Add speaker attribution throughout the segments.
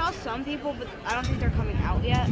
Speaker 1: saw some people, but I don't think they're coming out yet.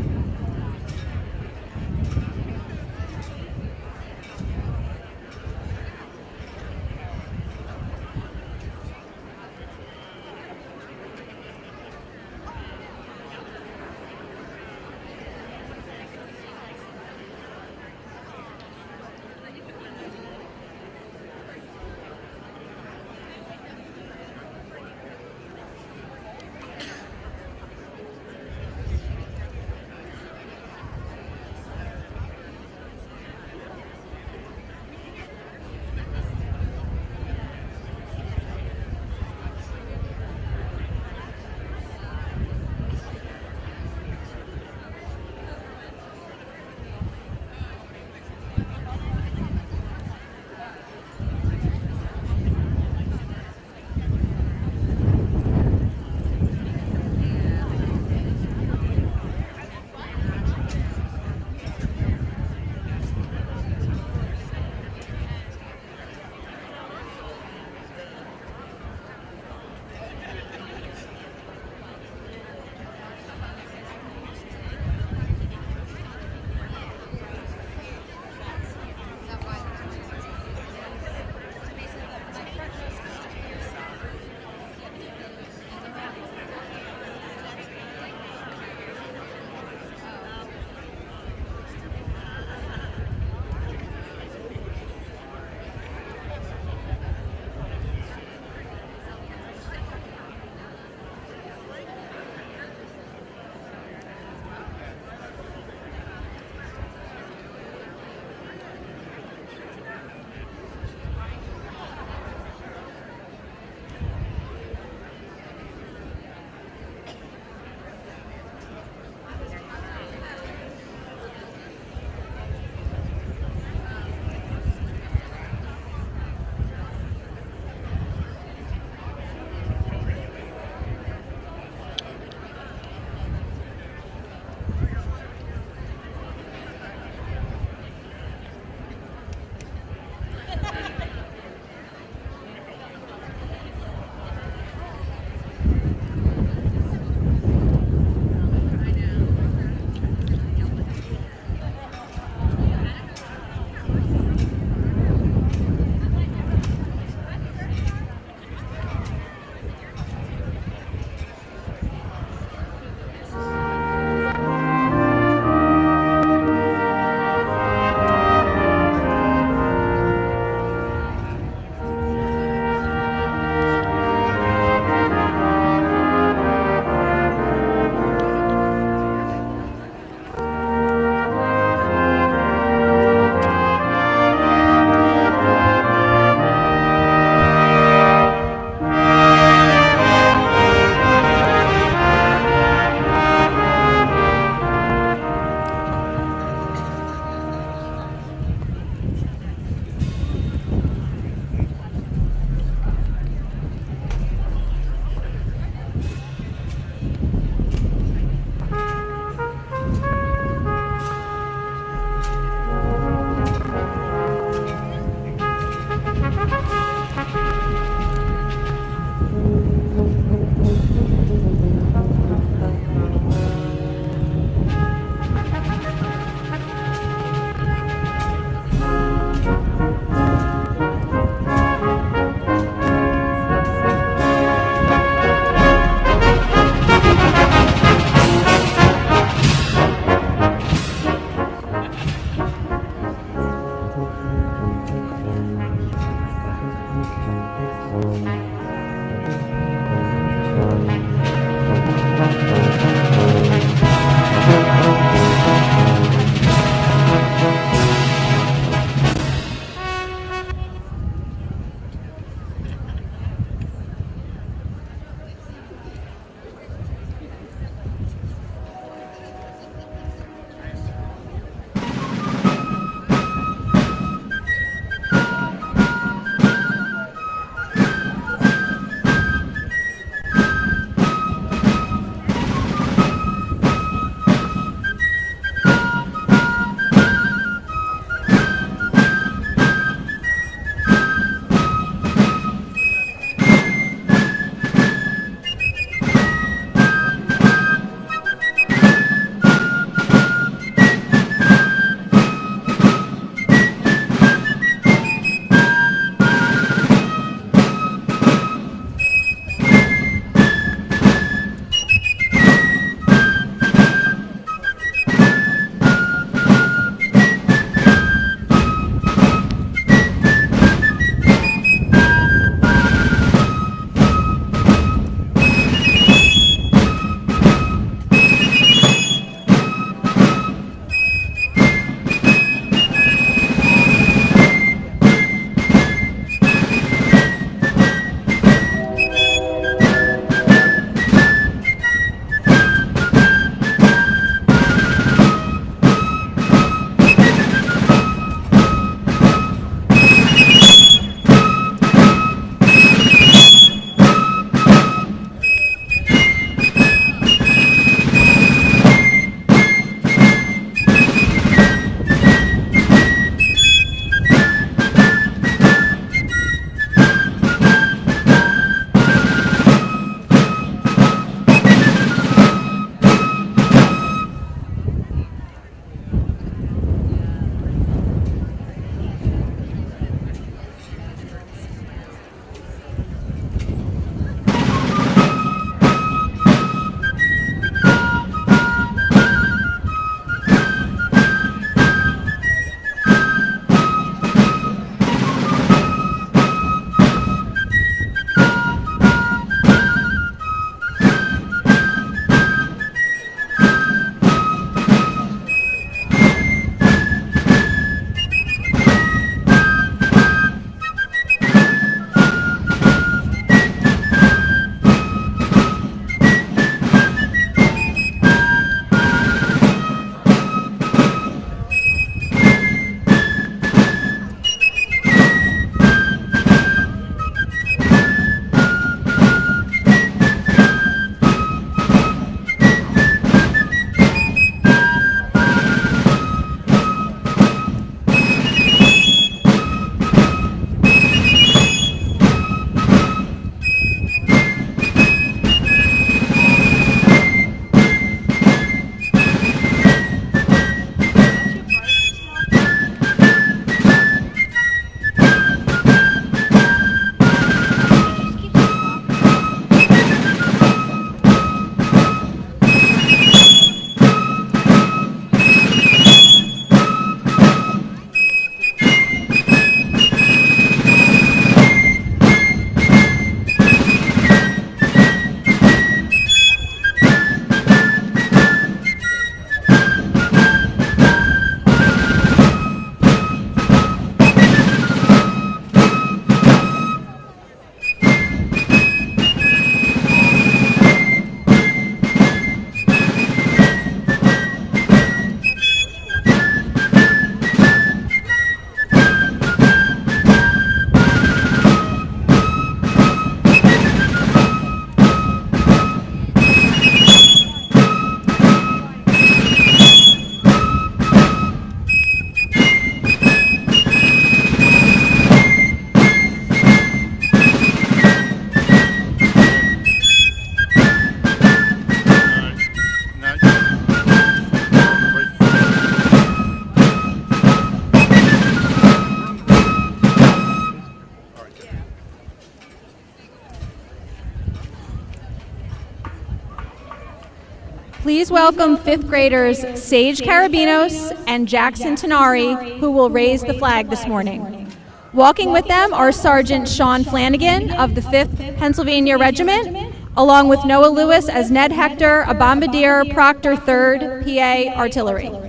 Speaker 2: Please welcome 5th graders Sage Carabinos and Jackson Tenari, who will raise the flag this morning. Walking with them are Sergeant Sean Flanagan of the 5th Pennsylvania Regiment, along with Noah Lewis as Ned Hector, a bombardier, Proctor 3rd PA Artillery.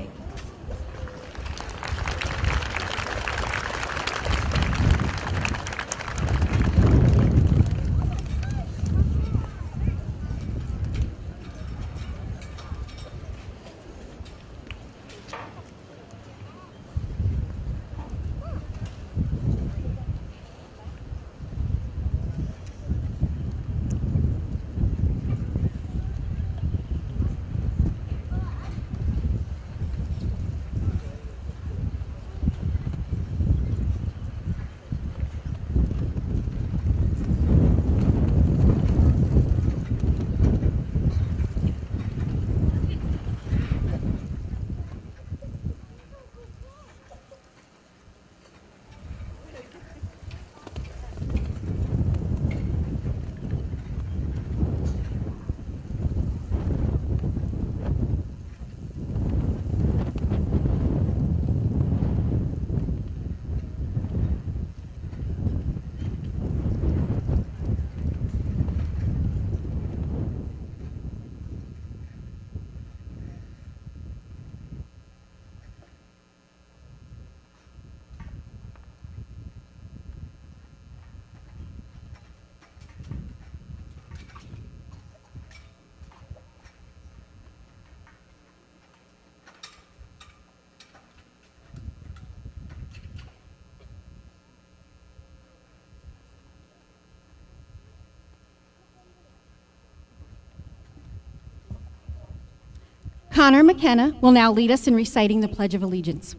Speaker 3: Connor McKenna will now lead us in reciting the Pledge of Allegiance.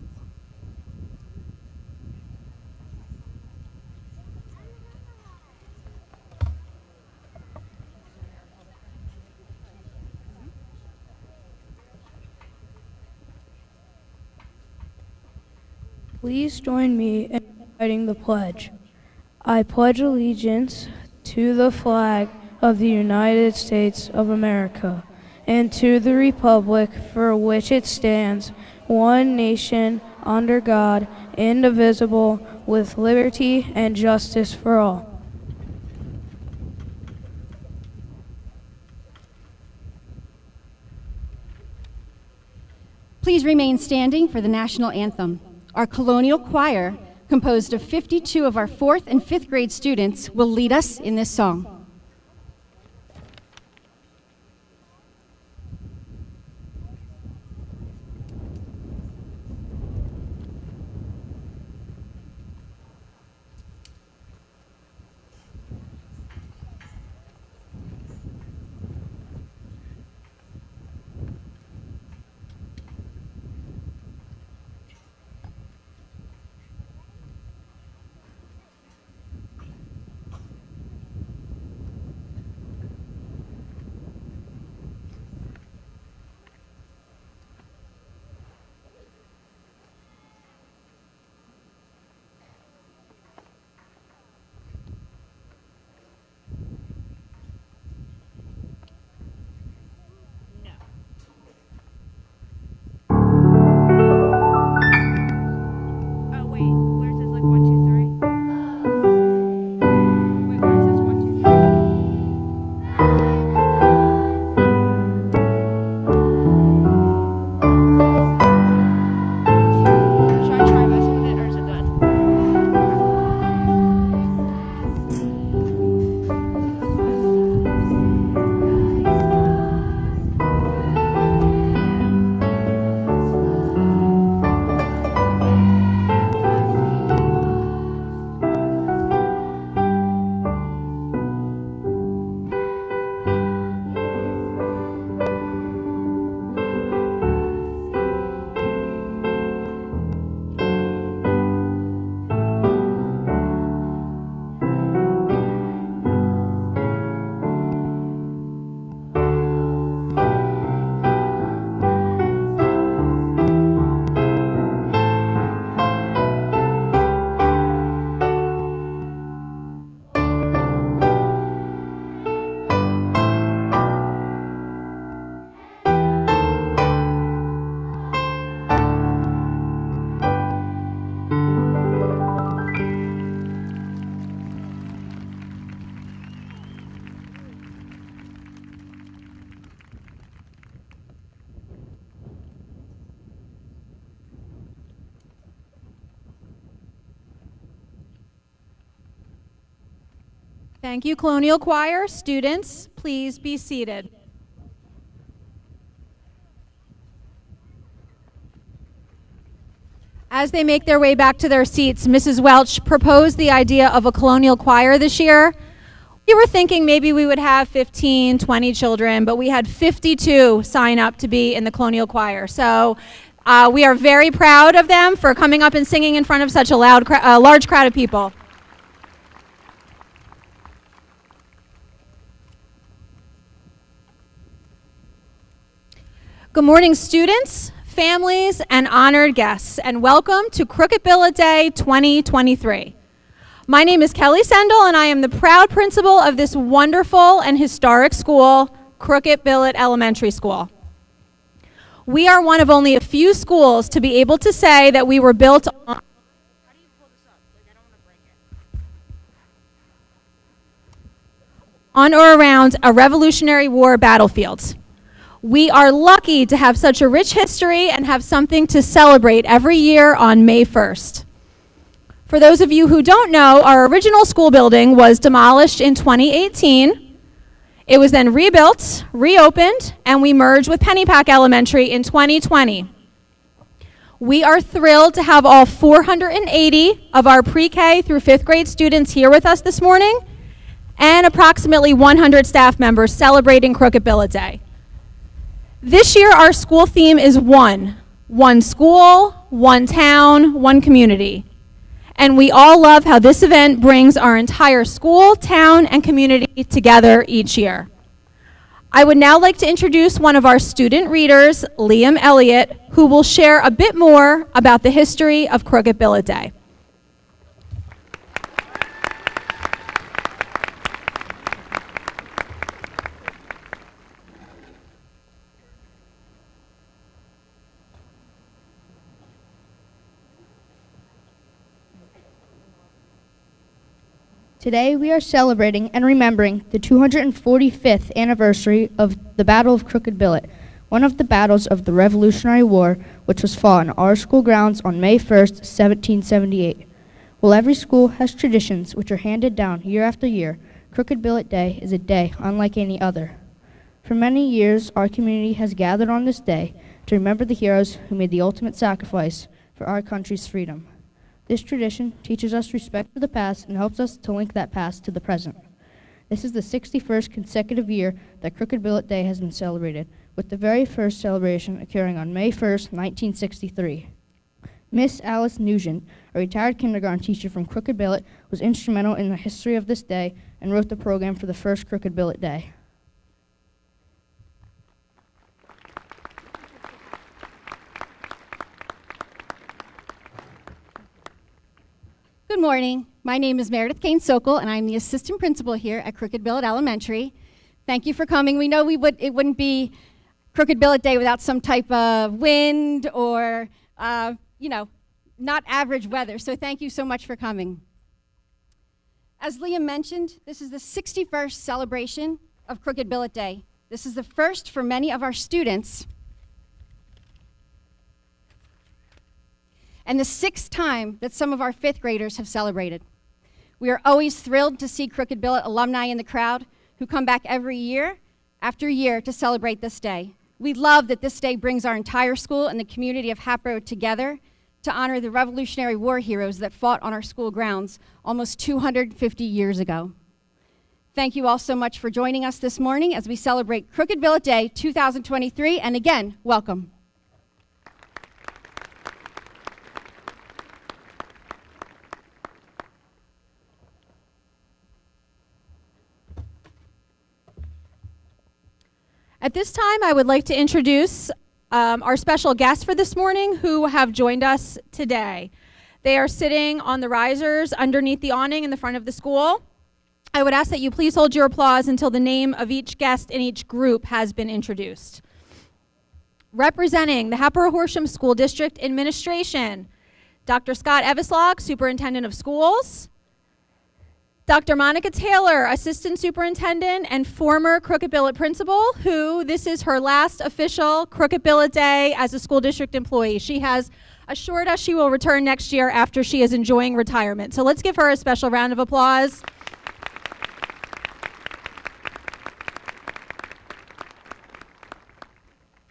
Speaker 4: Please join me in reciting the pledge. I pledge allegiance to the flag of the United States of America and to the republic for which it stands, one nation, under God, indivisible, with liberty and justice for all.
Speaker 3: Please remain standing for the national anthem. Our Colonial choir, composed of 52 of our 4th and 5th grade students, will lead us in this song.
Speaker 2: Thank you, Colonial Choir. Students, please be seated. As they make their way back to their seats, Mrs. Welch proposed the idea of a Colonial Choir this year. We were thinking maybe we would have 15, 20 children, but we had 52 sign up to be in the Colonial Choir. So we are very proud of them for coming up and singing in front of such a large crowd of people. Good morning, students, families, and honored guests, and welcome to Crooked Billet Day 2023. My name is Kelly Sendel, and I am the proud principal of this wonderful and historic school, Crooked Billet Elementary School. We are one of only a few schools to be able to say that we were built on or around a Revolutionary War battlefield. We are lucky to have such a rich history and have something to celebrate every year on May 1st. For those of you who don't know, our original school building was demolished in 2018. It was then rebuilt, reopened, and we merged with Pennypack Elementary in 2020. We are thrilled to have all 480 of our pre-K through 5th grade students here with us this morning, and approximately 100 staff members celebrating Crooked Billet Day. This year, our school theme is one school, one town, one community. And we all love how this event brings our entire school, town, and community together each year. I would now like to introduce one of our student readers, Liam Elliott, who will share a bit more about the history of Crooked Billet Day.
Speaker 5: Today we are celebrating and remembering the 245th anniversary of the Battle of Crooked Billet, one of the battles of the Revolutionary War, which was fought on our school grounds on May 1st, 1778. While every school has traditions which are handed down year after year, Crooked Billet Day is a day unlike any other. For many years, our community has gathered on this day to remember the heroes who made the ultimate sacrifice for our country's freedom. This tradition teaches us respect for the past and helps us to link that past to the present. This is the 61st consecutive year that Crooked Billet Day has been celebrated, with the very first celebration occurring on May 1st, 1963. Miss Alice Nugent, a retired kindergarten teacher from Crooked Billet, was instrumental in the history of this day and wrote the program for the first Crooked Billet Day.
Speaker 3: Good morning. My name is Meredith Kane Sokol, and I'm the assistant principal here at Crooked Billet Elementary. Thank you for coming. We know it wouldn't be Crooked Billet Day without some type of wind or, not average weather. So thank you so much for coming. As Liam mentioned, this is the 61st celebration of Crooked Billet Day. This is the first for many of our students, and the 6th time that some of our 5th graders have celebrated. We are always thrilled to see Crooked Billet alumni in the crowd who come back every year after year to celebrate this day. We love that this day brings our entire school and the community of Hatboro together to honor the Revolutionary War heroes that fought on our school grounds almost 250 years ago. Thank you all so much for joining us this morning as we celebrate Crooked Billet Day 2023, and again, welcome.
Speaker 2: At this time, I would like to introduce our special guests for this morning who have joined us today. They are sitting on the risers underneath the awning in the front of the school. I would ask that you please hold your applause until the name of each guest in each group has been introduced. Representing the Hatboro-Horsham School District Administration, Dr. Scott Eveslog, Superintendent of Schools. Dr. Monica Taylor, Assistant Superintendent and former Crooked Billet Principal, who this is her last official Crooked Billet Day as a school district employee. She has assured us she will return next year after she is enjoying retirement. So let's give her a special round of applause.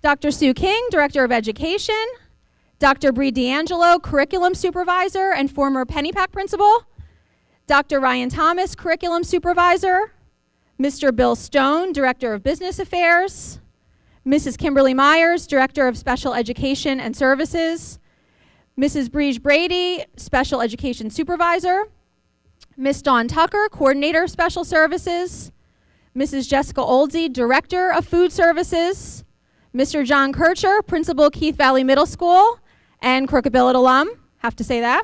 Speaker 2: Dr. Sue King, Director of Education. Dr. Bree D'Angelo, Curriculum Supervisor and former Pennypack Principal. Dr. Ryan Thomas, Curriculum Supervisor. Mr. Bill Stone, Director of Business Affairs. Mrs. Kimberly Myers, Director of Special Education and Services. Mrs. Breege Brady, Special Education Supervisor. Miss Dawn Tucker, Coordinator of Special Services. Mrs. Jessica Oldsey, Director of Food Services. Mr. John Kircher, Principal, Keith Valley Middle School and Crooked Billet alum, have to say that.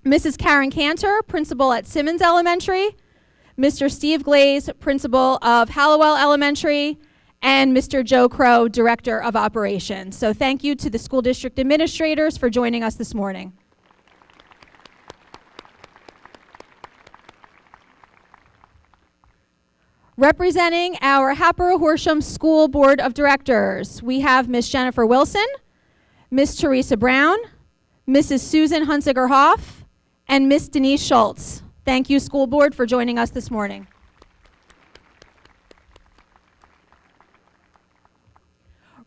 Speaker 2: Mrs. Karen Cantor, Principal at Simmons Elementary. Mr. Steve Glaze, Principal of Hallowell Elementary. And Mr. Joe Crow, Director of Operations. So thank you to the school district administrators for joining us this morning. Representing our Hatboro-Horsham School Board of Directors, we have Miss Jennifer Wilson, Miss Teresa Brown, Mrs. Susan Hunziger-Hoff, and Miss Denise Schultz. Thank you, School Board, for joining us this morning.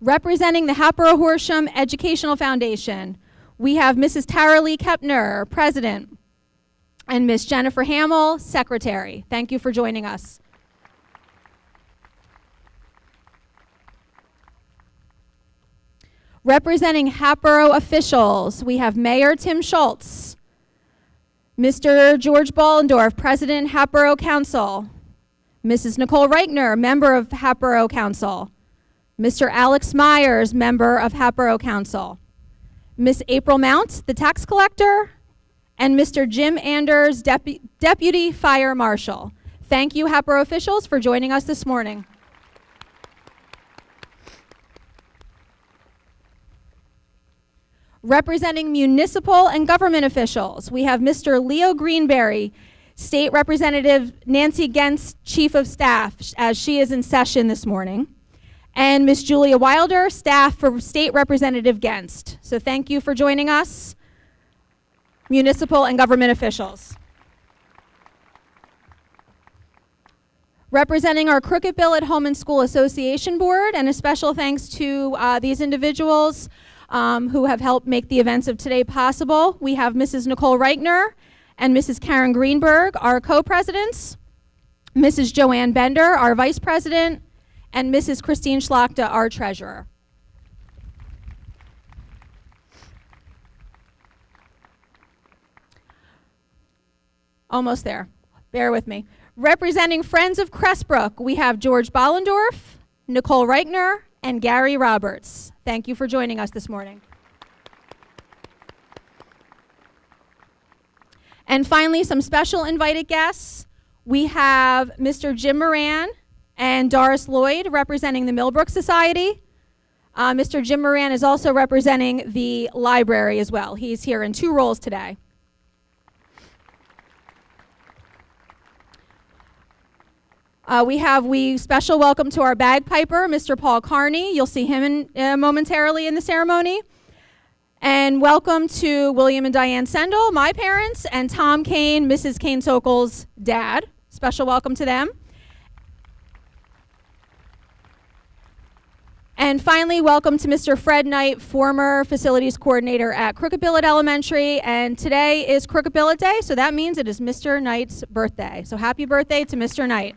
Speaker 2: Representing the Hatboro-Horsham Educational Foundation, we have Mrs. Tara Lee Kepner, President, and Miss Jennifer Hamill, Secretary. Thank you for joining us. Representing Hatboro officials, we have Mayor Tim Schultz, Mr. George Ballendorf, President, Hatboro Council, Mrs. Nicole Reichner, Member of Hatboro Council, Mr. Alex Myers, Member of Hatboro Council, Miss April Mount, the Tax Collector, and Mr. Jim Anders, Deputy Fire Marshal. Thank you, Hatboro officials, for joining us this morning. Representing municipal and government officials, we have Mr. Leo Greenberry, State Representative Nancy Gentz, Chief of Staff, as she is in session this morning, and Miss Julia Wilder, staff for State Representative Gentz. So thank you for joining us, municipal and government officials. Representing our Crooked Billet Home and School Association Board, and a special thanks to these individuals who have helped make the events of today possible. We have Mrs. Nicole Reichner and Mrs. Karen Greenberg, our co-presidents, Mrs. Joanne Bender, our vice president, and Mrs. Christine Schlachta, our treasurer. Almost there. Bear with me. Representing Friends of Crestbrook, we have George Ballendorf, Nicole Reichner, and Gary Roberts. Thank you for joining us this morning. And finally, some special invited guests. We have Mr. Jim Moran and Doris Lloyd representing the Millbrook Society. Mr. Jim Moran is also representing the library as well. He's here in 2 roles today. We special welcome to our bagpiper, Mr. Paul Carney. You'll see him momentarily in the ceremony. And welcome to William and Diane Sendel, my parents, and Tom Kane, Mrs. Kane Sokol's dad. Special welcome to them. And finally, welcome to Mr. Fred Knight, former facilities coordinator at Crooked Billet Elementary. And today is Crooked Billet Day, so that means it is Mr. Knight's birthday. So happy birthday to Mr. Knight.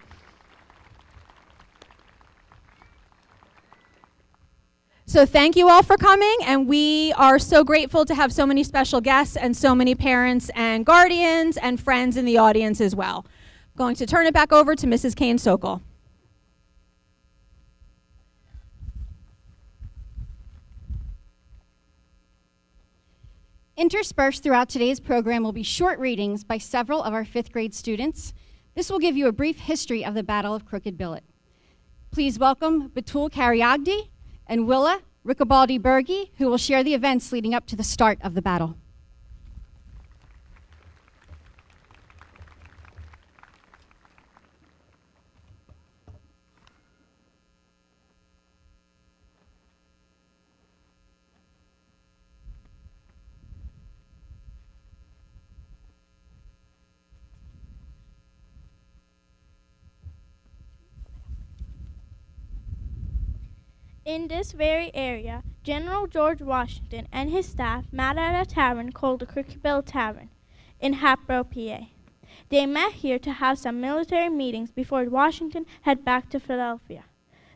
Speaker 2: So thank you all for coming, and we are so grateful to have so many special guests and so many parents and guardians and friends in the audience as well. I'm going to turn it back over to Mrs. Kane Sokol.
Speaker 3: Interspersed throughout today's program will be short readings by several of our 5th grade students. This will give you a brief history of the Battle of Crooked Billet. Please welcome Batul Karyagdi and Willa Rickabaldi Berge, who will share the events leading up to the start of the battle.
Speaker 6: In this very area, General George Washington and his staff met at a tavern called the Crooked Billet Tavern in Hatboro, PA. They met here to have some military meetings before Washington headed back to Philadelphia,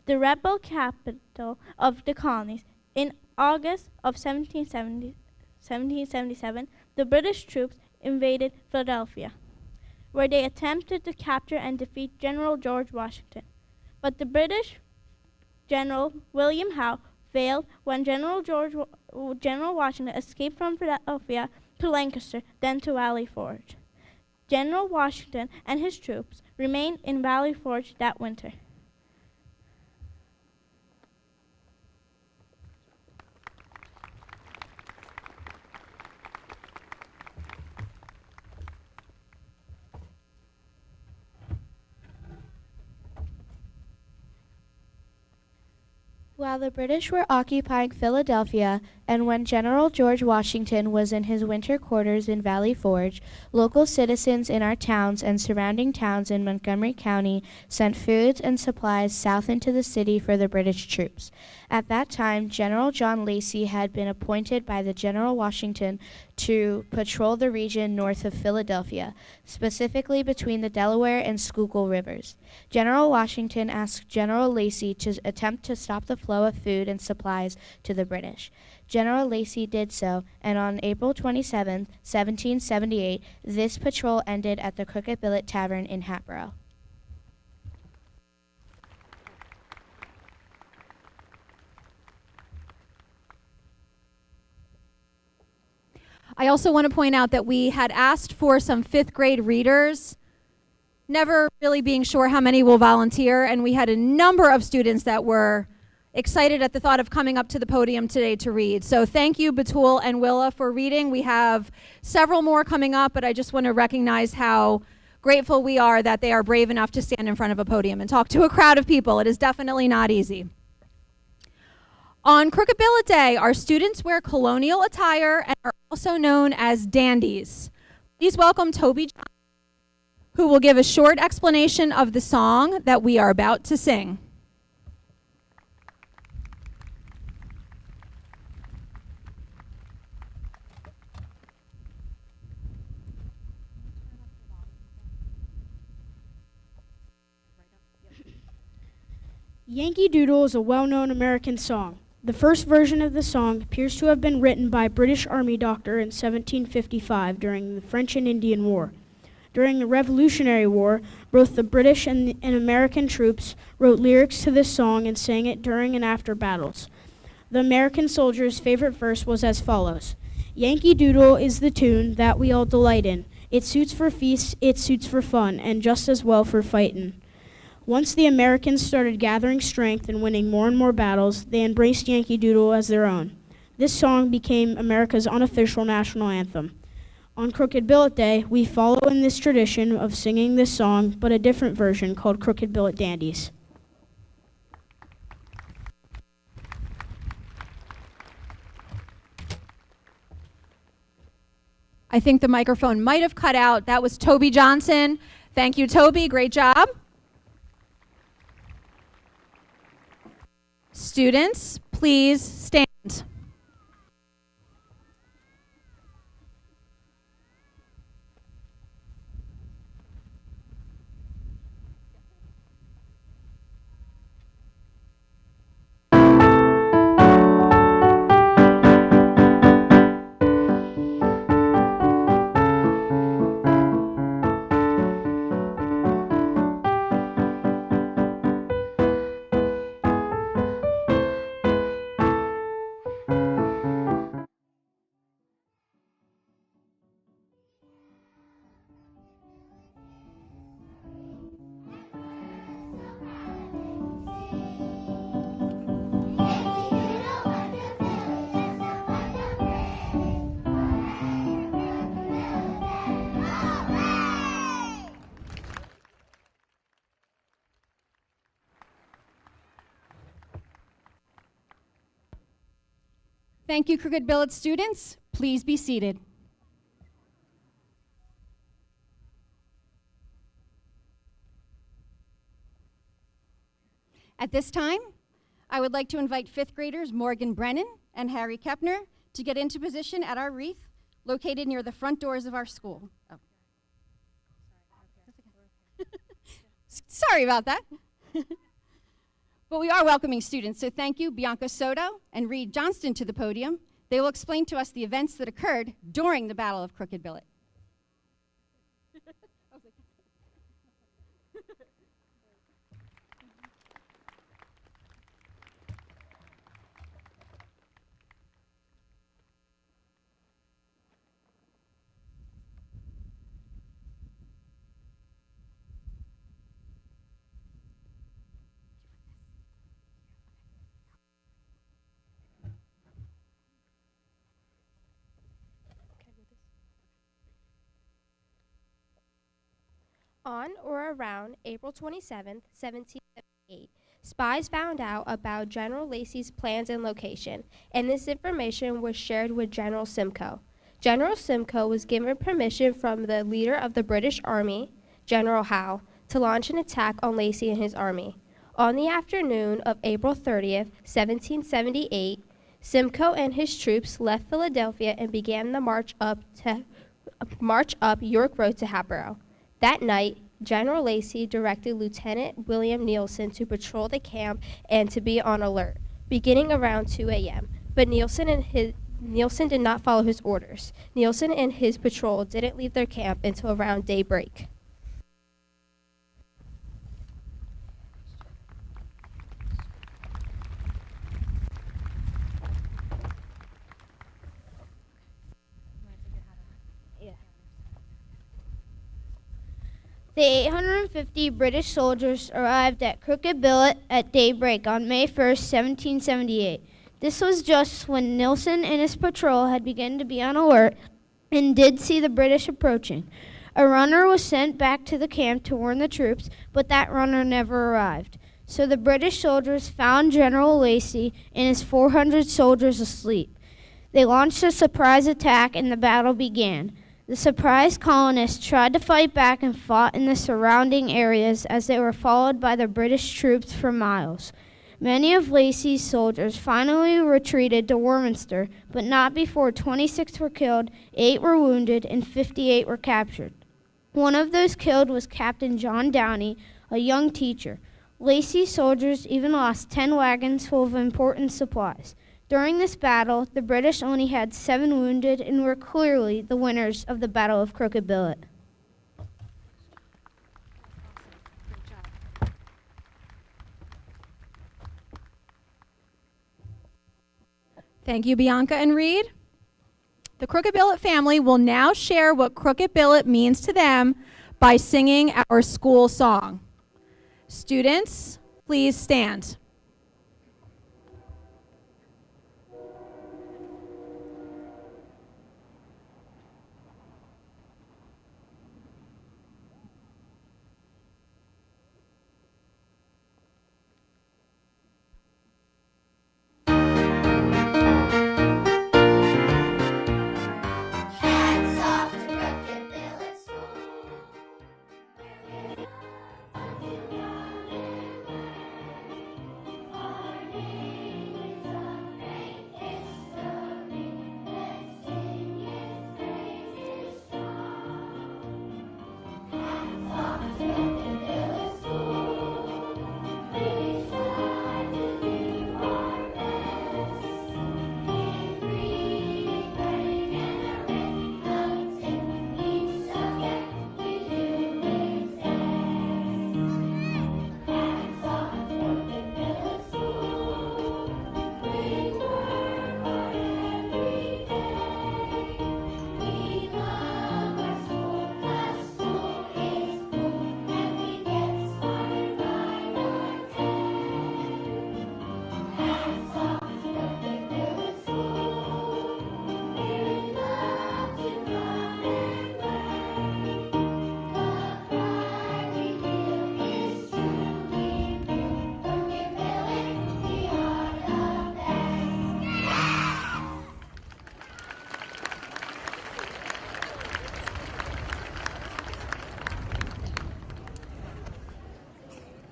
Speaker 6: the rebel capital of the colonies. In August of 1777, the British troops invaded Philadelphia, where they attempted to capture and defeat General George Washington. But the British General William Howe failed when General Washington escaped from Philadelphia to Lancaster, then to Valley Forge. General Washington and his troops remained in Valley Forge that winter.
Speaker 7: While the British were occupying Philadelphia, and when General George Washington was in his winter quarters in Valley Forge, local citizens in our towns and surrounding towns in Montgomery County sent foods and supplies south into the city for the British troops. At that time, General John Lacey had been appointed by the General Washington to patrol the region north of Philadelphia, specifically between the Delaware and Schuylkill rivers. General Washington asked General Lacey to attempt to stop the flow of food and supplies to the British. General Lacey did so, and on April 27, 1778, this patrol ended at the Crooked Billet Tavern in Hatboro.
Speaker 2: I also want to point out that we had asked for some 5th grade readers, never really being sure how many will volunteer, and we had a number of students that were excited at the thought of coming up to the podium today to read. So thank you, Batul and Willa, for reading. We have several more coming up, but I just want to recognize how grateful we are that they are brave enough to stand in front of a podium and talk to a crowd of people. It is definitely not easy. On Crooked Billet Day, our students wear colonial attire and are also known as dandies. Please welcome Toby Johnson, who will give a short explanation of the song that we are about to sing.
Speaker 8: Yankee Doodle is a well-known American song. The first version of the song appears to have been written by a British Army doctor in 1755 during the French and Indian War. During the Revolutionary War, both the British and American troops wrote lyrics to this song and sang it during and after battles. The American soldier's favorite verse was as follows: "Yankee Doodle is the tune that we all delight in. It suits for feasts, it suits for fun, and just as well for fightin'." Once the Americans started gathering strength and winning more and more battles, they embraced Yankee Doodle as their own. This song became America's unofficial national anthem. On Crooked Billet Day, we follow in this tradition of singing this song, but a different version called Crooked Billet Dandies.
Speaker 2: I think the microphone might have cut out. That was Toby Johnson. Thank you, Toby. Great job. Students, please stand.
Speaker 3: Thank you, Crooked Billet students. Please be seated. At this time, I would like to invite fifth graders Morgan Brennan and Harry Kepner to get into position at our wreath located near the front doors of our school. Oh. Sorry about that. But we are welcoming students, so thank you, Bianca Soto and Reed Johnston, to the podium. They will explain to us the events that occurred during the Battle of Crooked Billet.
Speaker 9: On or around April 27, 1778, spies found out about General Lacy's plans and location, and this information was shared with General Simcoe. General Simcoe was given permission from the leader of the British Army, General Howe, to launch an attack on Lacy and his army. On the afternoon of April 30th, 1778, Simcoe and his troops left Philadelphia and began the march up York Road to Hatboro. That night, General Lacy directed Lieutenant William Nielsen to patrol the camp and to be on alert, beginning around 2 a.m. But Nielsen did not follow his orders. Nielsen and his patrol didn't leave their camp until around daybreak.
Speaker 10: The 850 British soldiers arrived at Crooked Billet at daybreak on May 1st, 1778. This was just when Nielsen and his patrol had begun to be on alert and did see the British approaching. A runner was sent back to the camp to warn the troops, but that runner never arrived. So the British soldiers found General Lacy and his 400 soldiers asleep. They launched a surprise attack and the battle began. The surprised colonists tried to fight back and fought in the surrounding areas as they were followed by the British troops for miles. Many of Lacy's soldiers finally retreated to Warminster, but not before 26 were killed, 8 were wounded, and 58 were captured. One of those killed was Captain John Downey, a young teacher. Lacy's soldiers even lost 10 wagons full of important supplies. During this battle, the British only had 7 wounded and were clearly the winners of the Battle of Crooked Billet.
Speaker 2: Thank you, Bianca and Reed. The Crooked Billet family will now share what Crooked Billet means to them by singing our school song. Students, please stand.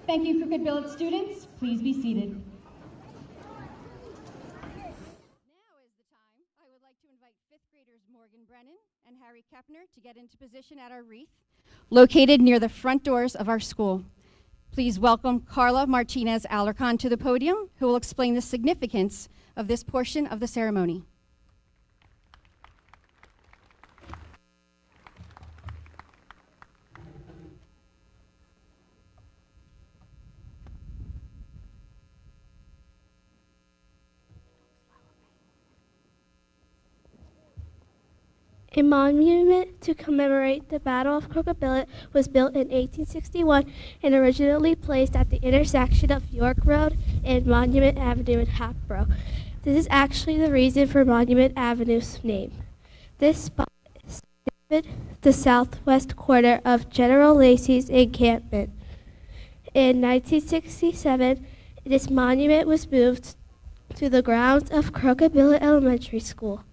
Speaker 3: Thank you, Crooked Billet students. Please be seated. here to get into position at our wreath, located near the front doors of our school. Please welcome Carla Martinez Alarcon to the podium, who will explain the significance of this portion of the ceremony.
Speaker 6: A monument to commemorate the Battle of Crooked Billet was built in 1861 and originally placed at the intersection of York Road and Monument Avenue in Hatboro. This is actually the reason for Monument Avenue's name. This spot is the southwest corner of General Lacy's encampment. In 1967, this monument was moved to the grounds of Crooked Billet Elementary School.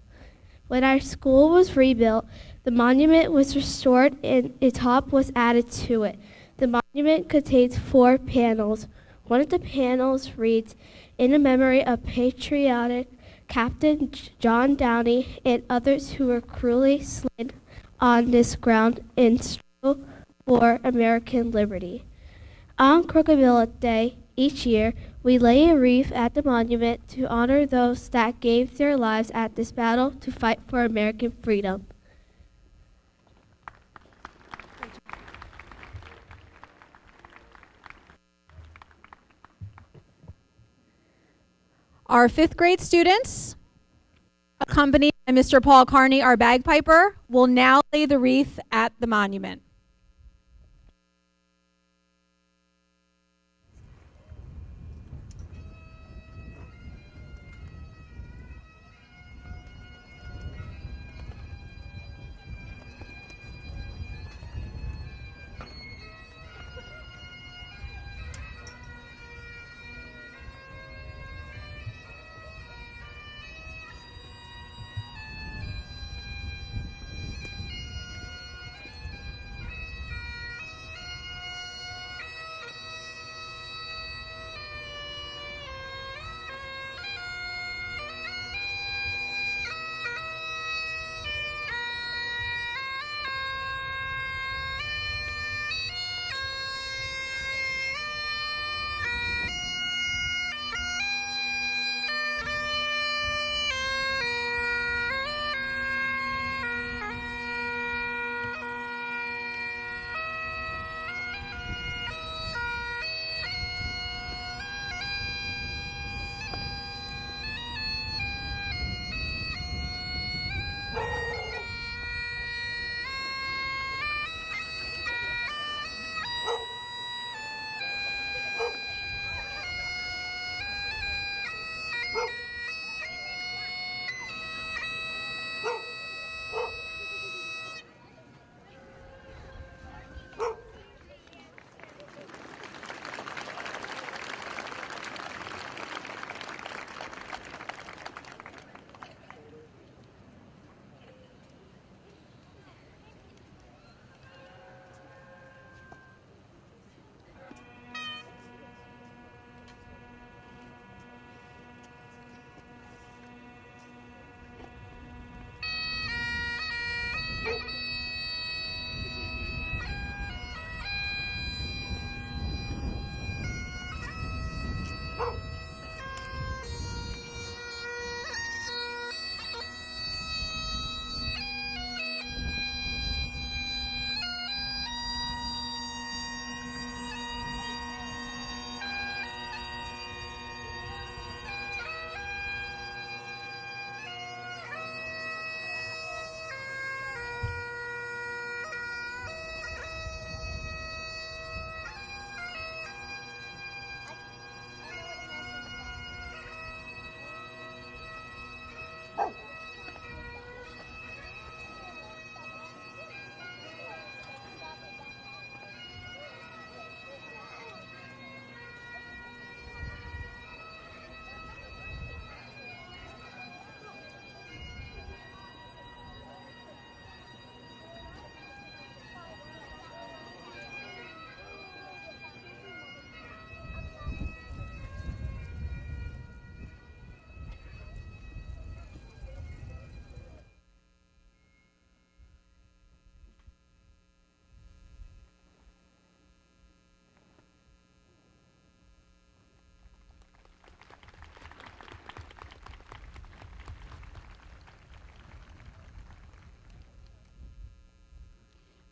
Speaker 6: When our school was rebuilt, the monument was restored and a top was added to it. The monument contains 4 panels. One of the panels reads, "In the memory of patriotic Captain John Downey and others who were cruelly slain on this ground in struggle for American liberty." On Crooked Billet Day each year, we lay a wreath at the monument to honor those that gave their lives at this battle to fight for American freedom.
Speaker 2: Our 5th grade students, accompanied by Mr. Paul Carney, our bagpiper, will now lay the wreath at the monument.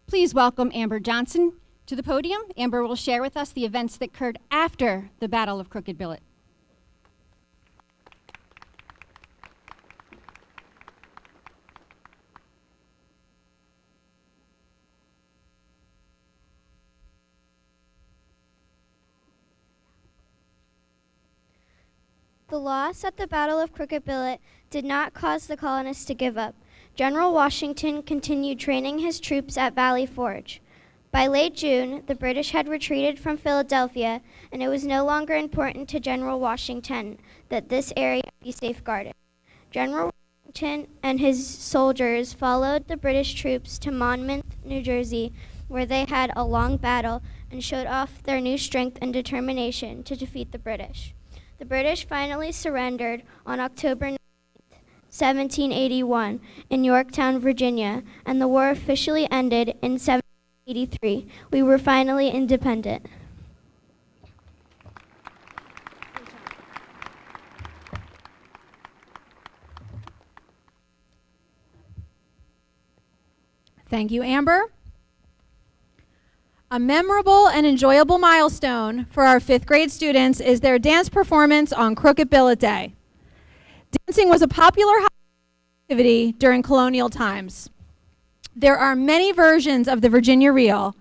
Speaker 3: Please welcome Amber Johnson to the podium. Amber will share with us the events that occurred after the Battle of Crooked Billet.
Speaker 10: The loss at the Battle of Crooked Billet did not cause the colonists to give up. General Washington continued training his troops at Valley Forge. By late June, the British had retreated from Philadelphia, and it was no longer important to General Washington that this area be safeguarded. General Washington and his soldiers followed the British troops to Monmouth, New Jersey, where they had a long battle and showed off their new strength and determination to defeat the British. The British finally surrendered on October 9, 1781, in Yorktown, Virginia, and the war officially ended in 1783. We were finally independent.
Speaker 2: Thank you, Amber. A memorable and enjoyable milestone for our 5th grade students is their dance performance on Crooked Billet Day. Dancing was a popular activity during colonial times. There are many versions of the Virginia Reel,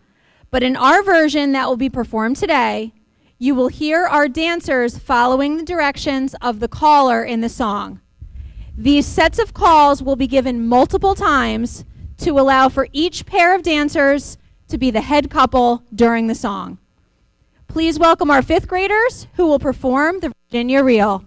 Speaker 2: but in our version that will be performed today, you will hear our dancers following the directions of the caller in the song. These sets of calls will be given multiple times to allow for each pair of dancers to be the head couple during the song. Please welcome our 5th graders who will perform the Virginia Reel.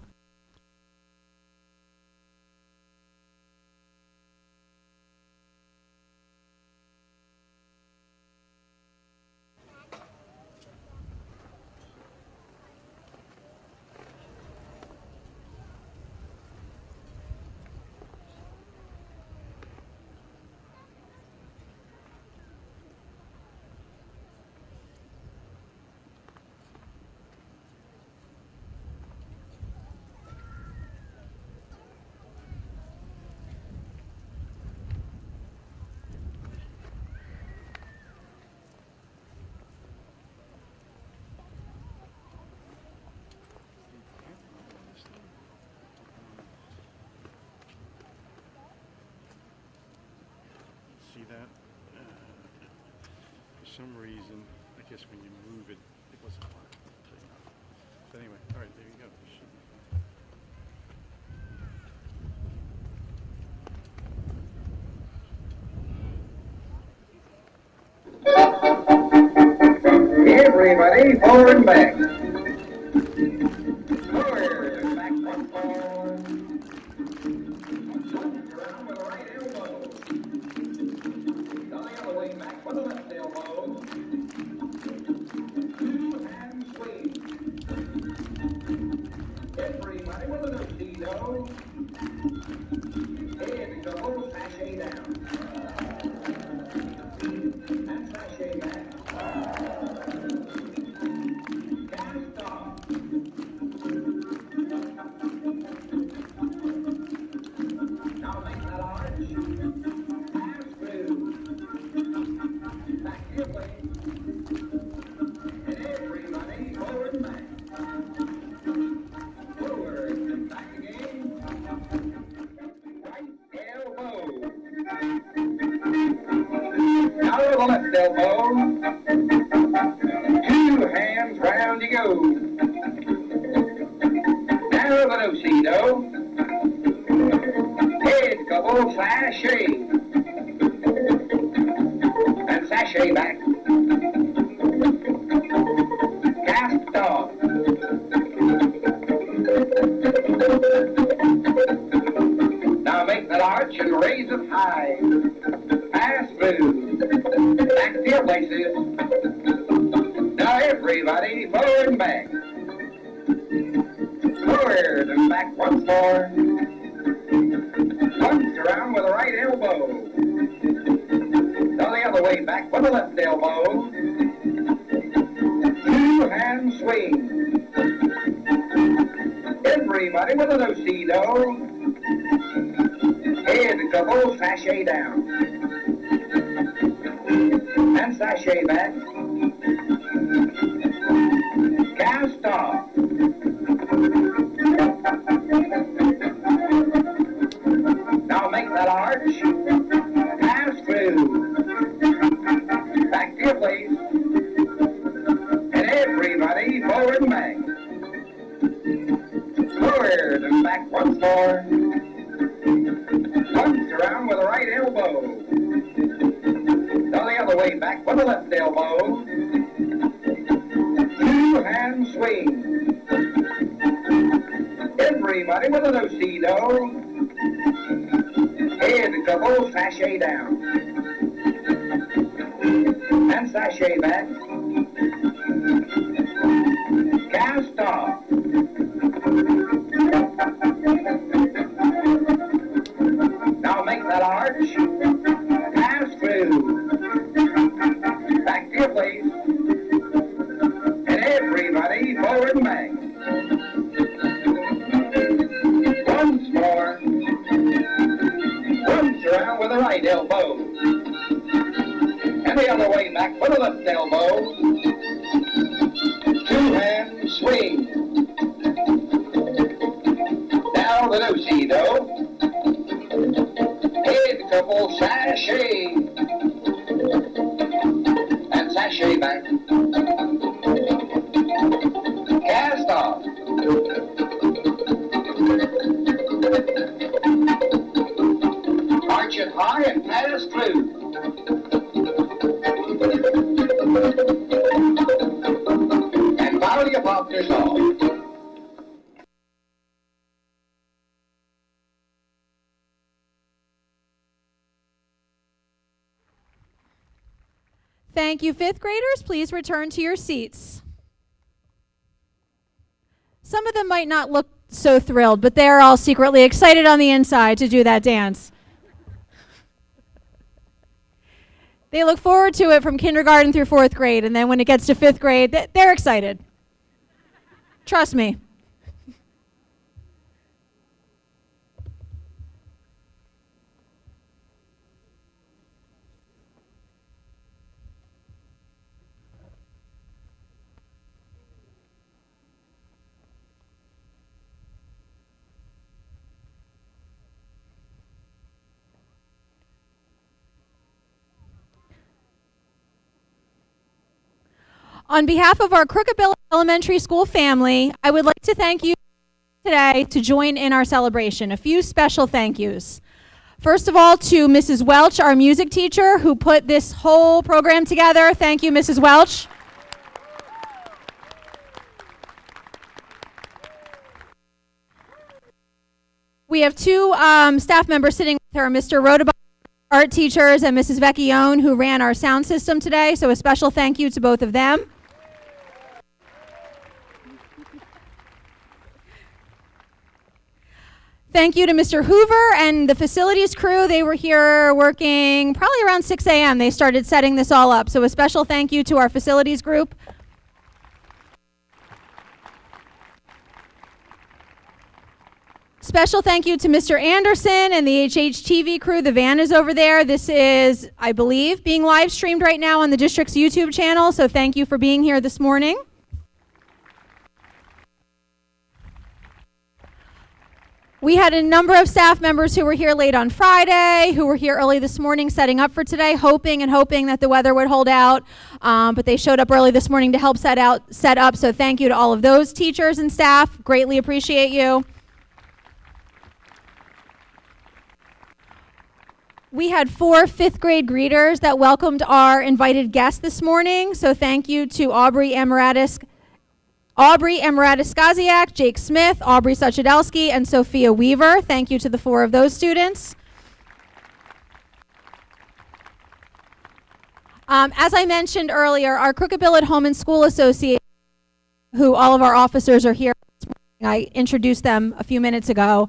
Speaker 11: That for some reason, I guess when you move it, it wasn't fine. But anyway, all right, there you go.
Speaker 12: Everybody forward and back. Forward and back once more. Around with the right elbow. The other way back with the left elbow. 2 hand swing. Everybody with a no-see-no. Head double, sashay down. And sashay back. Cast off. Now make that arch. Pass through. Back your way. And everybody forward and back. Forward and back again. Right elbow. Now to the left elbow. 2 hands round you go. Now the no-see-no. Head couple, sashay. And sashay back. Cast off. Now make that arch and raise it high. Pass through. Back to your places. Now everybody forward and back. Forward and back once more. Once around with the right elbow. Now the other way back with the left elbow. 2 hand swing. Everybody with a no-see-no. Head couple, sashay down. and sashay back. Cast off. Now make that arch. Pass through. Back to your place. And everybody forward and back. Forward and back once more. Once around with the right elbow. Now the other way back with the left elbow. Two-hand swing. Everybody with a do-si-do. Head double, sashay down. And sashay back. Cast off. Now make that arch. Pass through. Back to your place. And everybody forward and back. Once more. Once around with the right elbow. And the other way back with the left elbow. Two-hand swing. Now the do-si-do. Head couple sashay. And sashay back. Cast off. Arch it high and pass through. And bow your partners off.
Speaker 2: Thank you, fifth graders. Please return to your seats. Some of them might not look so thrilled, but they're all secretly excited on the inside to do that dance. They look forward to it from kindergarten through fourth grade, and then when it gets to fifth grade, they're excited. Trust me. On behalf of our Crooked Billet Elementary School family, I would like to thank you today to join in our celebration. A few special thank yous. First of all, to Mrs. Welch, our music teacher, who put this whole program together. Thank you, Mrs. Welch. We have two staff members sitting with her, Mr. Rodabon, art teachers, and Mrs. Vecchione, who ran our sound system today. So a special thank you to both of them. Thank you to Mr. Hoover and the facilities crew. They were here working probably around 6 a.m. They started setting this all up. So a special thank you to our facilities group. Special thank you to Mr. Anderson and the HHTV crew. The van is over there. This is, I believe, being live streamed right now on the district's YouTube channel. So thank you for being here this morning. We had a number of staff members who were here late on Friday, who were here early this morning setting up for today, hoping that the weather would hold out. But they showed up early this morning to help set up. So thank you to all of those teachers and staff. Greatly appreciate you. We had 4 fifth grade greeters that welcomed our invited guests this morning. So thank you to Aubrey Emiratis-Skaziak, Jake Smith, Aubrey Suchadelsky, and Sophia Weaver. Thank you to the 4 of those students. As I mentioned earlier, our Crooked Billet Home and School Association, who all of our officers are here, I introduced them a few minutes ago.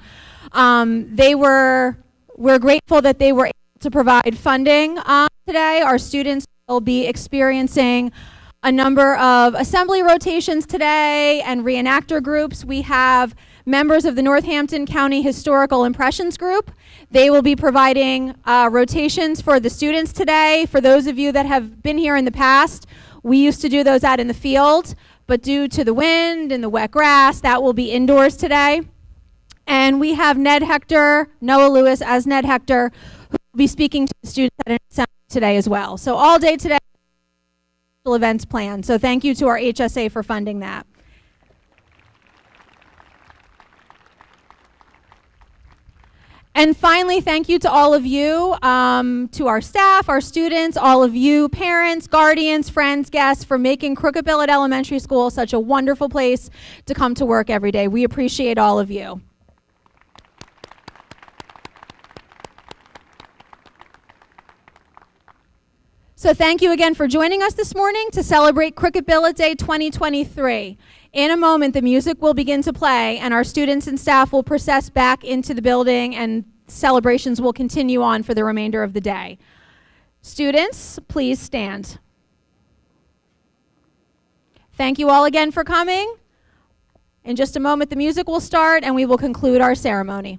Speaker 2: We're grateful that they were able to provide funding today. Our students will be experiencing a number of assembly rotations today and reenactor groups. We have members of the Northampton County Historical Impressions Group. They will be providing rotations for the students today. For those of you that have been here in the past, we used to do those out in the field, but due to the wind and the wet grass, that will be indoors today. And we have Noah Lewis as Ned Hector, who will be speaking to the students at an assembly today as well. So all day today, events planned. So thank you to our HSA for funding that. And finally, thank you to all of you, to our staff, our students, all of you, parents, guardians, friends, guests, for making Crooked Billet Elementary School such a wonderful place to come to work every day. We appreciate all of you. So thank you again for joining us this morning to celebrate Crooked Billet Day 2023. In a moment, the music will begin to play, and our students and staff will process back into the building, and celebrations will continue on for the remainder of the day. Students, please stand. Thank you all again for coming. In just a moment, the music will start, and we will conclude our ceremony.